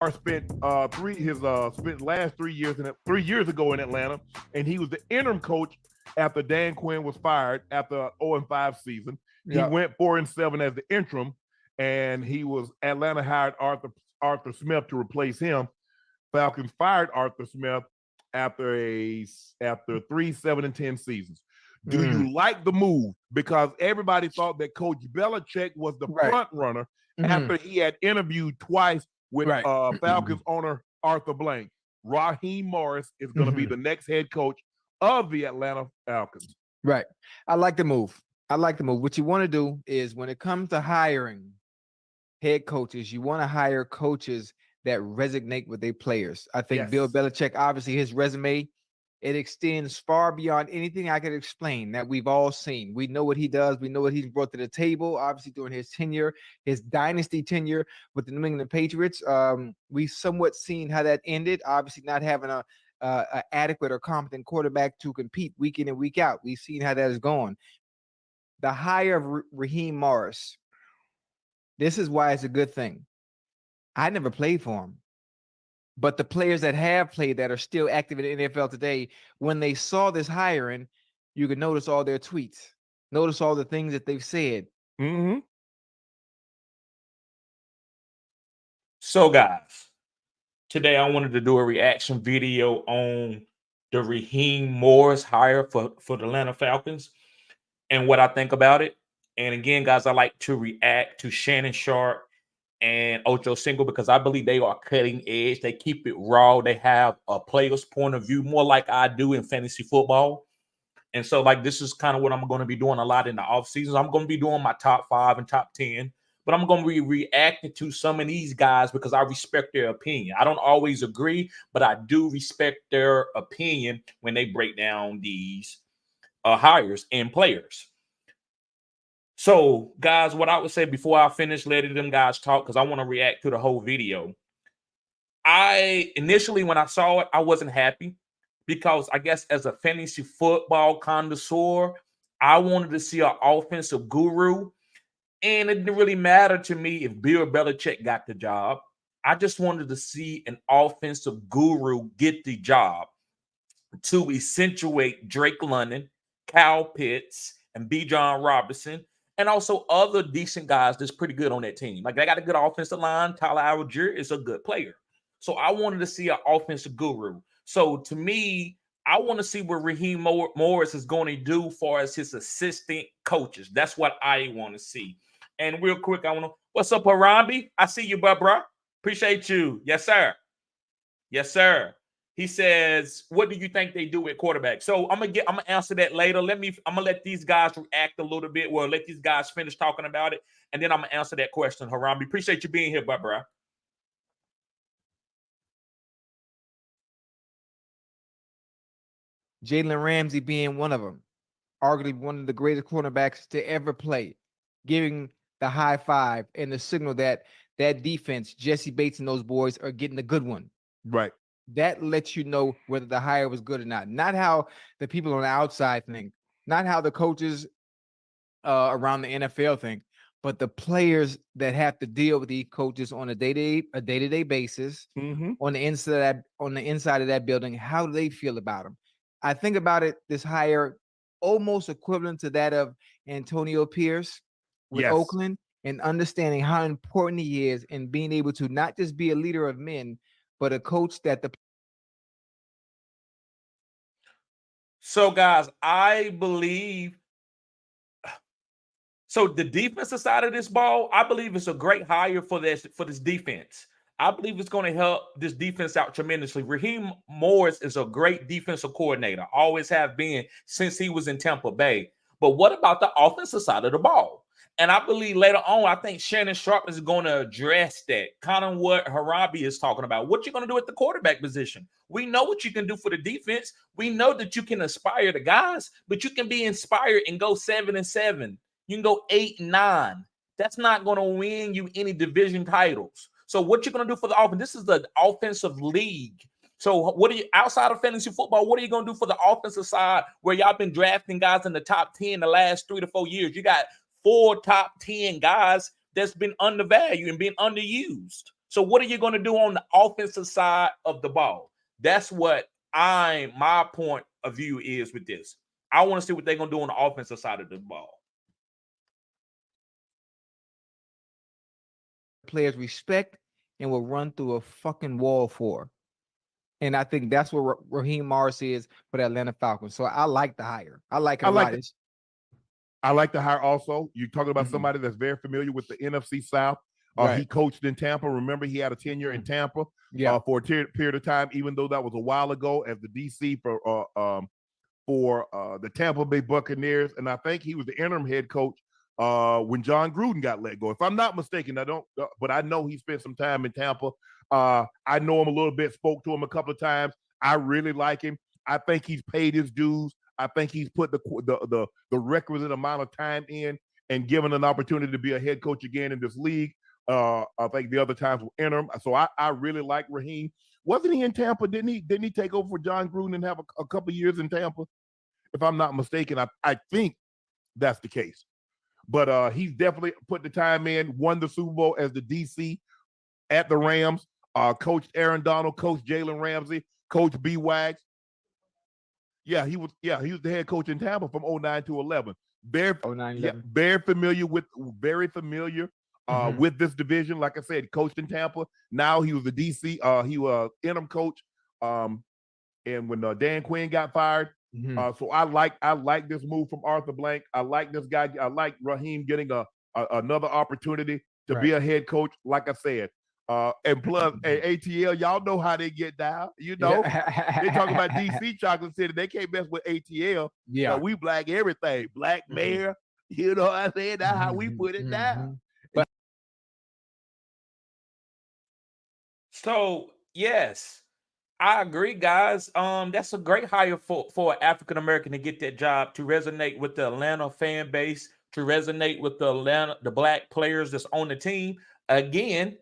spent spent last 3 years 3 years ago in Atlanta, and he was the interim coach after Dan Quinn was fired after 0-5 season. He Yeah. went 4-7 as the interim, and he was Atlanta hired Arthur Smith to replace him. Falcons fired Arthur Smith after 3-7-10 seasons. Do Mm, you like the move? Because everybody thought that Coach Belichick was the right. front runner Hmm. after he had interviewed twice with Right. Falcons owner Arthur Blank. Raheem Morris is going to be Hmm. the next head coach of the Atlanta Falcons. Right. I like the move. I like the move. What you want to do is when it comes to hiring head coaches, you want to hire coaches that resonate with their players. I think Bill Yes. Belichick, obviously, his resume, it extends far beyond anything I could explain that we've all seen. We know what he does. We know what he's brought to the table, obviously, during his tenure, his dynasty tenure with the New England Patriots. We somewhat seen how that ended, obviously not having a adequate or competent quarterback to compete week in and week out. We've seen how that has gone. The hire of Raheem Morris, this is why it's a good thing. I never played for him. But the players that have played that are still active in the NFL today, when they saw this hiring, you can notice all their tweets, notice all the things that they've said. Mm-hmm. So, guys, today I wanted to do a reaction video on the Raheem Morris hire for the Atlanta Falcons and what I think about it. And again, guys, I like to react to Shannon Sharp and Ocho Cinco because I believe they are cutting edge. They keep it raw. They have a player's point of view, more like I do in fantasy football. And so, like, this is kind of what I'm going to be doing a lot in the off seasons. I'm going to be doing my top 5 and top 10, but I'm going to be reacting to some of these guys because I respect their opinion. I don't always agree, but I do respect their opinion when they break down these hires and players. So, guys, what I would say before I finish letting them guys talk, because I want to react to the whole video. I initially, when I saw it, I wasn't happy because I guess as a fantasy football connoisseur, I wanted to see an offensive guru. And it didn't really matter to me if Bill Belichick got the job. I just wanted to see an offensive guru get the job to accentuate Drake London, Kyle Pitts, and B. John Robinson, and also other decent guys that's pretty good on that team. Like they got a good offensive line. Tyler Algier is a good player. So I wanted to see an offensive guru. So to me, I want to see what Raheem Morris is going to do for as his assistant coaches. That's what I want to see. And real quick, I want to, what's up, Harambe? I see you, bro. Appreciate you. Yes, sir. Yes, sir. He says, "What do you think they do at quarterback?" So I'm gonna answer that later. I'm gonna let these guys react a little bit. Well, let these guys finish talking about it, and then I'm gonna answer that question. Harambe, appreciate you being here, bro. Jalen Ramsey being one of them, arguably one of the greatest cornerbacks to ever play, giving the high five and the signal that that defense, Jesse Bates and those boys are getting a good one. Right. That lets you know whether the hire was good or not. Not how the people on the outside think, not how the coaches around the NFL think, but the players that have to deal with these coaches on a day-to-day basis Mm-hmm. on the inside of that building. How do they feel about them? I think about it, this hire almost equivalent to that of Antonio Pierce with Yes. Oakland, and understanding how important he is in being able to not just be a leader of men, but a coach that the So, guys, I believe so. The defensive side of this ball, I believe it's a great hire for this defense. I believe it's going to help this defense out tremendously. Raheem Morris is a great defensive coordinator, always have been since he was in Tampa Bay. But what about the offensive side of the ball? And I believe later on, I think Shannon Sharp is going to address that. Kind of what Harabi is talking about. What you're going to do at the quarterback position. We know what you can do for the defense. We know that you can inspire the guys, but you can be inspired and go 7-7. You can go 8-9. That's not going to win you any division titles. So what you're going to do for the offense? This is the offensive league. So what are you outside of fantasy football? What are you going to do for the offensive side where y'all been drafting guys in the top 10 the last 3 to 4 years? You got 4 top 10 guys that's been undervalued and been underused. So what are you going to do on the offensive side of the ball? That's what my point of view is with this. I want to see what they're going to do on the offensive side of the ball. Players respect and will run through a fucking wall for. And I think that's what Raheem Morris is for the Atlanta Falcons. So I like the hire. I like it a lot. I like the hire also. You're talking about somebody that's very familiar with the NFC South. Right. He coached in Tampa. Remember, he had a tenure in Tampa for a period of time, even though that was a while ago as the DC for the Tampa Bay Buccaneers. And I think he was the interim head coach when John Gruden got let go. If I'm not mistaken, but I know he spent some time in Tampa. I know him a little bit, spoke to him a couple of times. I really like him. I think he's paid his dues. I think he's put the requisite amount of time in and given an opportunity to be a head coach again in this league. I think the other times were interim. So I really like Raheem. Wasn't he in Tampa? Didn't he take over for John Gruden and have a couple years in Tampa? If I'm not mistaken, I think that's the case. But he's definitely put the time in, won the Super Bowl as the DC at the Rams, coached Aaron Donald, coached Jalen Ramsey, coached B. Wags. Yeah, he was the head coach in Tampa from 09 to 11. Very familiar with this division. Like I said, coached in Tampa. Now he was the DC. He was interim coach. And when Dan Quinn got fired, so I like this move from Arthur Blank. I like this guy. I like Raheem getting another opportunity to be a head coach. Like I said, and plus ATL, y'all know how they get down. You know, they talk about DC Chocolate City. They can't mess with ATL. Yeah, we black everything. Black mayor. You know what I'm saying? That's how we put it down. But so yes, I agree, guys. That's a great hire for an African American to get that job, to resonate with the Atlanta fan base, to resonate with the black players that's on the team. Again,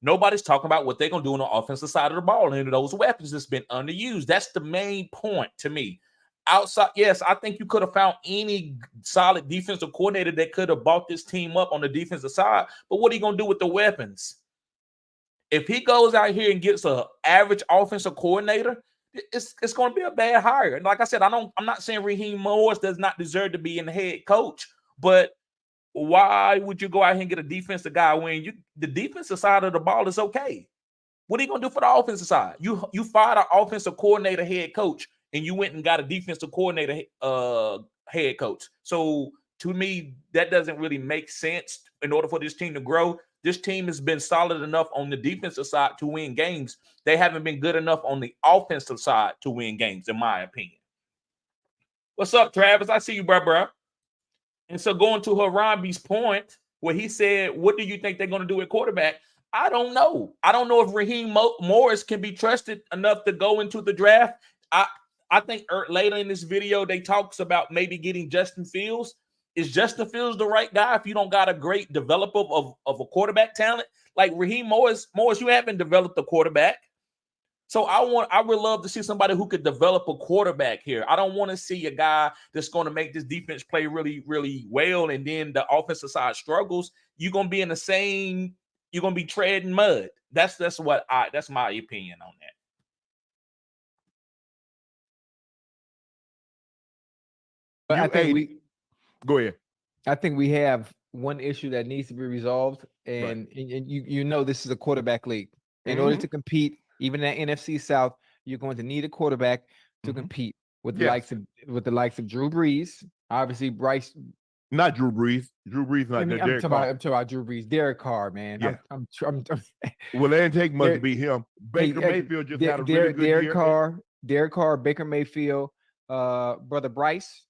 nobody's talking about what they're gonna do on the offensive side of the ball and those weapons that's been underused. That's the main point to me. Outside, yes, I think you could have found any solid defensive coordinator that could have bought this team up on the defensive side. But what are you gonna do with the weapons? If he goes out here and gets an average offensive coordinator, it's going to be a bad hire. And like I said, I'm not saying Raheem Morris does not deserve to be in the head coach, but why would you go out here and get a defensive guy when the defensive side of the ball is okay? What are you going to do for the offensive side? You fired an offensive coordinator head coach, and you went and got a defensive coordinator head coach. So to me, that doesn't really make sense in order for this team to grow. This team has been solid enough on the defensive side to win games. They haven't been good enough on the offensive side to win games, in my opinion. What's up, Travis? I see you, bro. And so going to Harambe's point, where he said, what do you think they're going to do at quarterback? I don't know. I don't know if Raheem Morris can be trusted enough to go into the draft. I think later in this video, they talks about maybe getting Justin Fields. Is Justin Fields the right guy if you don't got a great developer of a quarterback talent? Like Raheem Morris, you haven't developed a quarterback. So I would love to see somebody who could develop a quarterback here. I don't want to see a guy that's going to make this defense play really, really well, and then the offensive side struggles. You're going to be in the same, you're going to be treading mud. That's my opinion on that. But I think go ahead. I think we have one issue that needs to be resolved, and you know this is a quarterback league. In order to compete, even in the NFC South, you're going to need a quarterback to compete with the likes of Drew Brees, obviously Bryce. Not Drew Brees. Drew Brees not there. I'm talking about Drew Brees. Derek Carr, man. Yeah. I'm well, it didn't take much to beat him. Baker Mayfield just had a really good year. Derek Carr, Baker Mayfield, brother Bryce.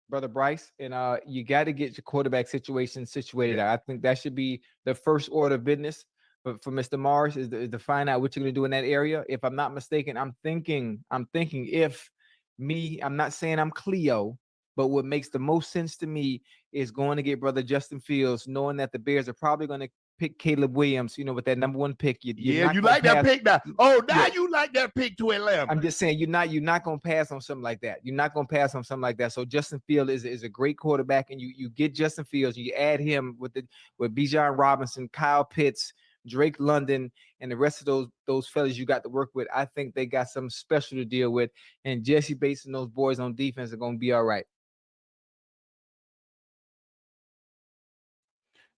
Brother Bryce, and you got to get your quarterback situation situated out. I think that should be the first order of business for Mr. Morris is to find out what you're going to do in that area. If I'm not mistaken, I'm thinking I'm not saying I'm Cleo, but what makes the most sense to me is going to get brother Justin Fields, knowing that the Bears are probably going to pick Caleb Williams, with that number one pick. You like that pick now. Oh, now you like that pick to Atlanta. I'm just saying you're not going to pass on something like that. You're not going to pass on something like that. So Justin Fields is a great quarterback, and you get Justin Fields, you add him with Bijan Robinson, Kyle Pitts, Drake London and the rest of those fellas you got to work with, I think they got something special to deal with. And Jesse Bates and those boys on defense are going to be all right.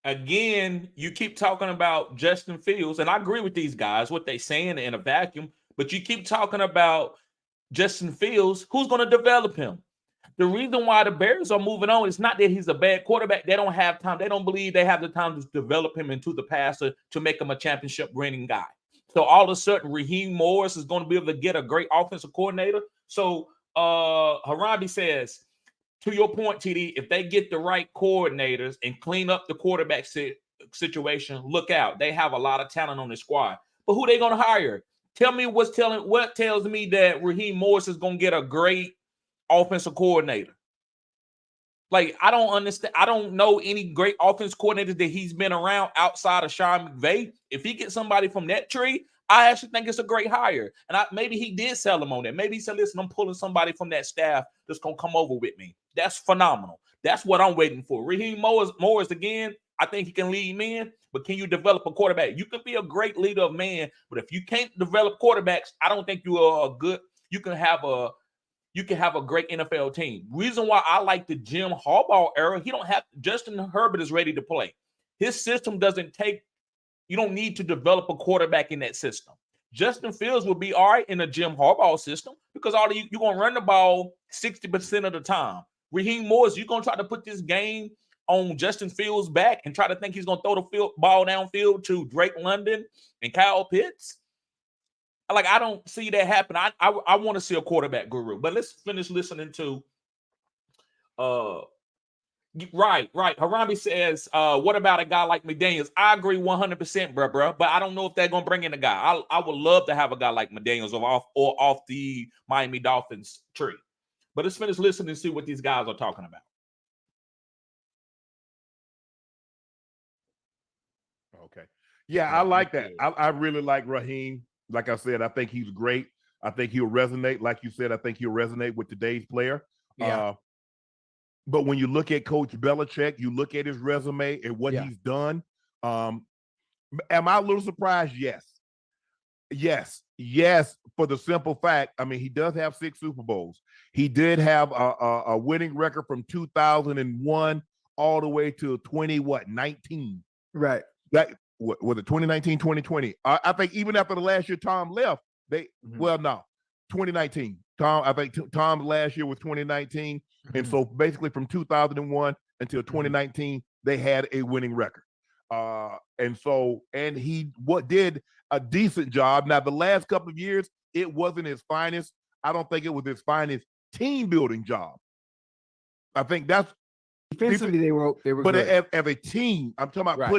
Again, you keep talking about Justin Fields, and I agree with these guys, what they saying in a vacuum, but you keep talking about Justin Fields, who's going to develop him? The reason why the Bears are moving on is not that he's a bad quarterback. They don't have time. They don't believe they have the time to develop him into the passer to make him a championship winning guy. So all of a sudden, Raheem Morris is going to be able to get a great offensive coordinator. So Harambe says, to your point, TD, if they get the right coordinators and clean up the quarterback situation, look out. They have a lot of talent on the squad. But who they going to hire? Tell me what tells me that Raheem Morris is going to get a great offensive coordinator. Like, I don't understand. I don't know any great offensive coordinators that he's been around outside of Sean McVay. If he gets somebody from that tree, I actually think it's a great hire. And maybe he did sell him on that. Maybe he said, listen, I'm pulling somebody from that staff that's going to come over with me. That's phenomenal. That's what I'm waiting for. Raheem Morris, again, I think he can lead men, but can you develop a quarterback? You can be a great leader of men, but if you can't develop quarterbacks, I don't think you are you can have a great NFL team. Reason why I like the Jim Harbaugh era, Justin Herbert is ready to play. His system you don't need to develop a quarterback in that system. Justin Fields will be all right in a Jim Harbaugh system because you're going to run the ball 60% of the time. Raheem Morris, you're going to try to put this game on Justin Fields' back and try to think he's going to throw the ball downfield to Drake London and Kyle Pitts. Like, I don't see that happen. I want to see a quarterback guru. But let's finish listening to right. Harambe says, what about a guy like McDaniels? I agree 100%, bro. But I don't know if they're gonna bring in a guy. I would love to have a guy like McDaniels off the Miami Dolphins tree. But let's finish listening and see what these guys are talking about. Okay. Yeah, I like that. I really like Raheem. Like I said, I think he's great. I think he'll resonate. Like you said, I think he'll resonate with today's player. Yeah. But when you look at Coach Belichick, you look at his resume and what he's done. Am I a little surprised? Yes. For the simple fact, I mean, he does have 6 Super Bowls. He did have a winning record from 2001 all the way to 19? Right. That was it 2019, 2020. I think even after the last year Tom left, 2019. I think Tom's last year was 2019. And so basically from 2001 until 2019, they had a winning record. And he did a decent job. Now, the last couple of years, it wasn't his finest. I don't think it was his finest team building job. I think that's defensively they were but good. As a team, I'm talking about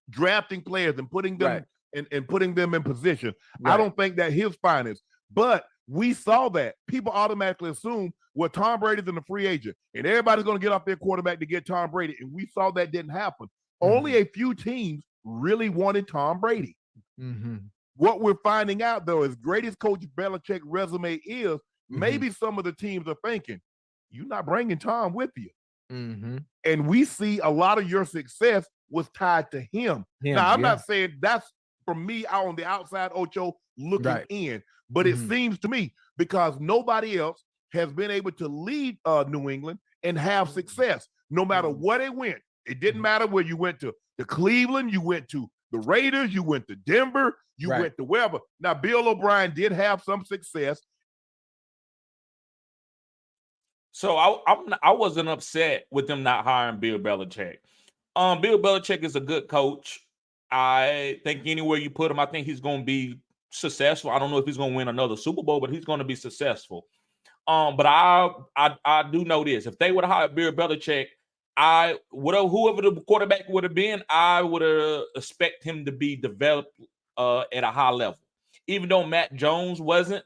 drafting players and putting them and putting them in position. I don't think that his finest, but we saw that people automatically assume, well, Tom Brady's in the free agent and everybody's going to get off their quarterback to get Tom Brady. And we saw that didn't happen. Only a few teams really wanted Tom Brady. What we're finding out, though, as great as Coach Belichick's resume is, maybe some of the teams are thinking, you're not bringing Tom with you. And we see a lot of your success was tied to him. Now, I'm not saying that's from me out on the outside, Ocho, looking in, but it seems to me because nobody else has been able to lead New England and have success, no matter where they went. It didn't matter where you went to Cleveland, you went to the Raiders, you went to Denver, you went to wherever. Now, Bill O'Brien did have some success. So I wasn't upset with them not hiring Bill Belichick. Bill Belichick is a good coach. I think anywhere you put him, I think he's going to be successful. I don't know if he's going to win another Super Bowl, but he's going to be successful. But I do know this: if they would have hired Bill Belichick, whoever the quarterback would have been, I would expect him to be developed at a high level. Even though Matt Jones wasn't,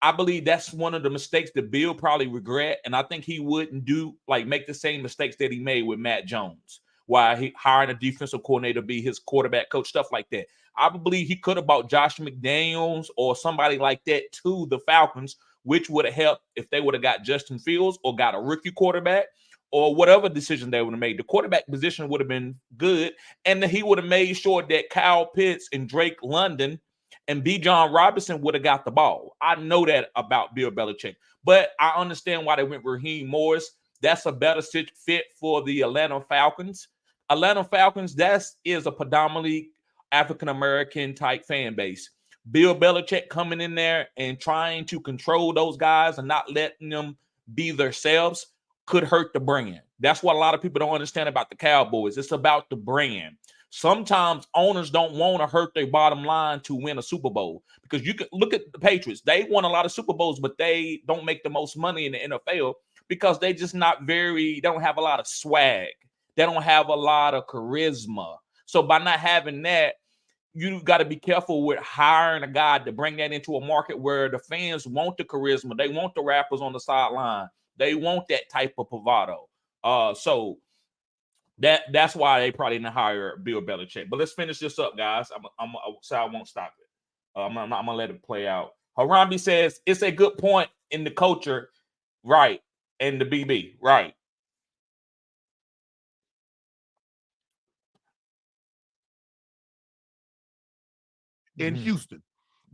I believe that's one of the mistakes that Bill probably regret, and I think he wouldn't make the same mistakes that he made with Matt Jones, while he hired a defensive coordinator to be his quarterback coach, stuff like that. I believe he could have bought Josh McDaniels or somebody like that to the Falcons, which would have helped if they would have got Justin Fields or got a rookie quarterback, or whatever decision they would have made. The quarterback position would have been good, and he would have made sure that Kyle Pitts and Drake London and Bijan Robinson would have got the ball. I know that about Bill Belichick, but I understand why they went Raheem Morris. That's a better fit for the Atlanta Falcons. Atlanta Falcons, that is a predominantly African-American type fan base. Bill Belichick coming in there and trying to control those guys and not letting them be themselves could hurt the brand. That's what a lot of people don't understand about the Cowboys. It's about the brand. Sometimes owners don't want to hurt their bottom line to win a Super Bowl, because you can look at the Patriots. They won a lot of Super Bowls, but they don't make the most money in the NFL because they just they don't have a lot of swag. They don't have a lot of charisma. So by not having that, you got to be careful with hiring a guy to bring that into a market where the fans want the charisma. They want the rappers on the sideline. They want that type of bravado. So that's why they probably didn't hire Bill Belichick. But let's finish this up, guys. So I won't stop it. I'm gonna let it play out. Harambe says it's a good point in the culture, right? And the BB, right? In Houston,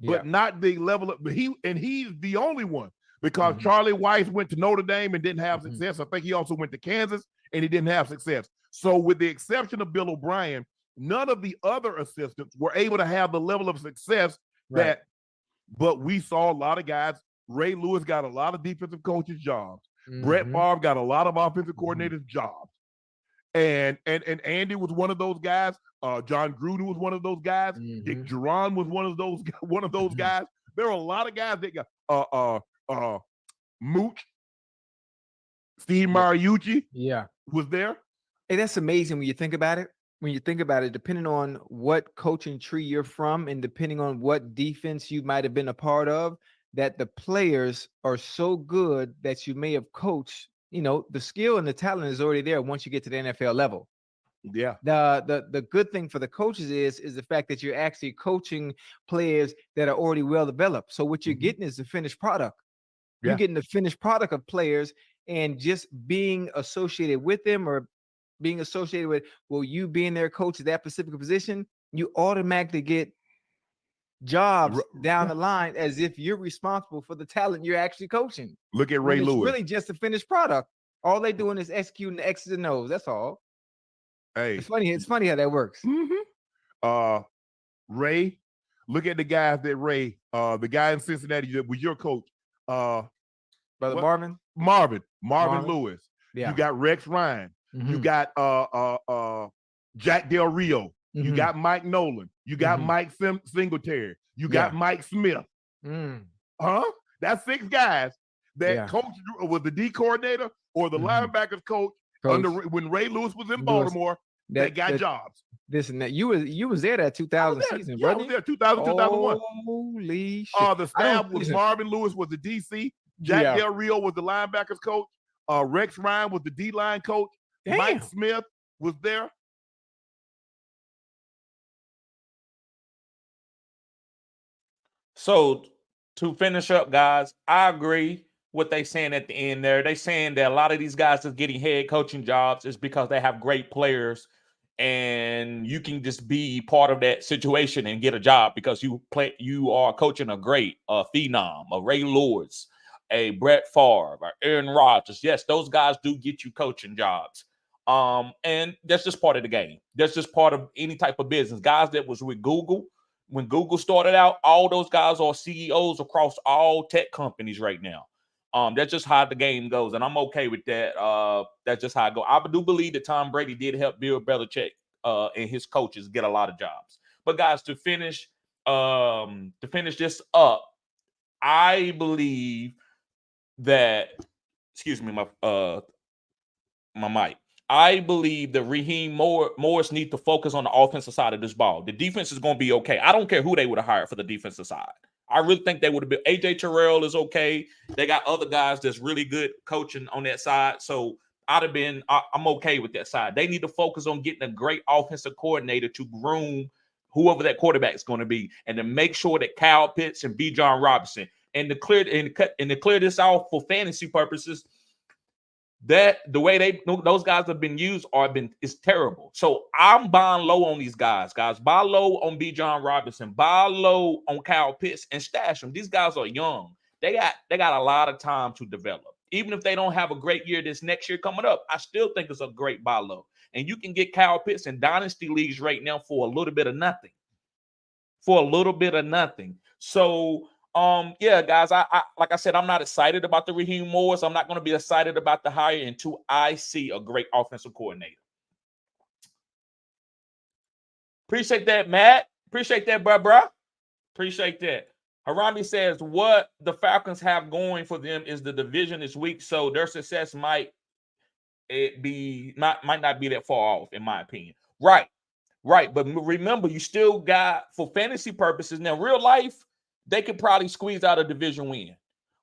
but not the level of he's the only one, because Charlie Weiss went to Notre Dame and didn't have success. I think he also went to Kansas and he didn't have success. So with the exception of Bill O'Brien, none of the other assistants were able to have the level of success but we saw a lot of guys. Ray Lewis got a lot of defensive coaches jobs. Brett Favre got a lot of offensive coordinators jobs. And Andy was one of those guys. John Gruden was one of those guys. Dick Duran was one of those guys. There are a lot of guys that got Mooch, Steve Mariucci, was there. Hey, that's amazing when you think about it. When you think about it, depending on what coaching tree you're from and depending on what defense you might have been a part of, that the players are so good that you may have coached. You know, the skill and the talent is already there once you get to the NFL level. Yeah. The good thing for the coaches is the fact that you're actually coaching players that are already well developed. So what you're getting is the finished product. You're getting the finished product of players, and just being associated with them or being associated with, well, you being their coach at that specific position, you automatically get jobs down the line as if you're responsible for the talent you're actually coaching. Look at Ray Lewis. It's really just a finished product. All they're doing is executing the X's and O's. That's all. Hey, it's funny how that works. Ray, look at the guys that Ray, the guy in Cincinnati that was your coach. Brother Marvin Lewis. Yeah. You got Rex Ryan. You got Jack Del Rio. You got Mike Nolan. You got Mike Singletary. You got Mike Smith. That's 6 guys that coach was the D coordinator or the linebackers coach under when Ray Lewis was in Baltimore. They got jobs. This and that. You was there that 2000 season, bro. I was there 2000, 2001. Holy shit. The staff was Marvin Lewis was the DC. Jack Del Rio was the linebackers coach. Rex Ryan was the D-line coach. Damn. Mike Smith was there. So to finish up, guys, I agree what they saying at the end there. They saying that a lot of these guys that's getting head coaching jobs is because they have great players, and you can just be part of that situation and get a job because you are coaching a great phenom, a Ray Lewis, a Brett Favre, or Aaron Rodgers. Yes, those guys do get you coaching jobs. And that's just part of the game. That's just part of any type of business. Guys that was with Google, when Google started out, all those guys are CEOs across all tech companies right now. That's just how the game goes, and I'm okay with that. That's just how I go. I do believe that Tom Brady did help Bill Belichick and his coaches get a lot of jobs. But guys, to finish this up, I believe that, excuse me, my mic. I believe that Raheem Morris needs to focus on the offensive side of this ball. The defense is going to be okay. I don't care who they would have hired for the defensive side. I really think they would have been. AJ Terrell is okay. They got other guys that's really good coaching on that side. So I'm okay with that side. They need to focus on getting a great offensive coordinator to groom whoever that quarterback is going to be, and to make sure that Kyle Pitts and Bijan Robinson, and to clear this out for fantasy purposes, that the way those guys have been used is terrible. So I'm buying low on these guys. Guys, buy low on Bijan Robinson, buy low on Kyle Pitts, and stash them. These guys are young. They got a lot of time to develop. Even if they don't have a great year this next year coming up, I still think it's a great buy low. And you can get Kyle Pitts in dynasty leagues right now for a little bit of nothing. For a little bit of nothing. So yeah, guys, I like I said, I'm not excited about the Raheem Morris. I'm not going to be excited about the hire until I see a great offensive coordinator. Appreciate that, Matt. Appreciate that, bruh. Appreciate that. Harami says what the Falcons have going for them is the division is weak, so their success might not be that far off, in my opinion. Right. But remember, you still got, for fantasy purposes, now real life, they could probably squeeze out a division win.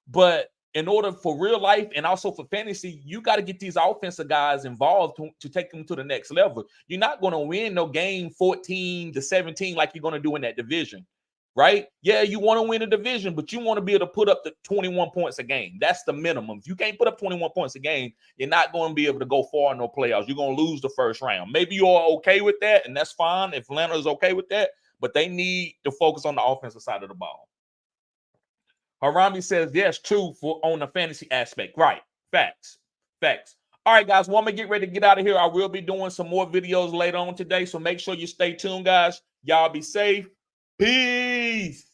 But in order for real life and also for fantasy, you got to get these offensive guys involved to take them to the next level. You're not going to win no game 14-17 like you're going to do in that division, right? Yeah, you want to win a division, but you want to be able to put up the 21 points a game. That's the minimum. If you can't put up 21 points a game, you're not going to be able to go far in no playoffs. You're going to lose the first round. Maybe you're okay with that, and that's fine if Atlanta is okay with that, but they need to focus on the offensive side of the ball. Harami says, yes, true on the fantasy aspect. Right. Facts. All right, guys. Well, I'm going to get ready to get out of here. I will be doing some more videos later on today, so make sure you stay tuned, guys. Y'all be safe. Peace.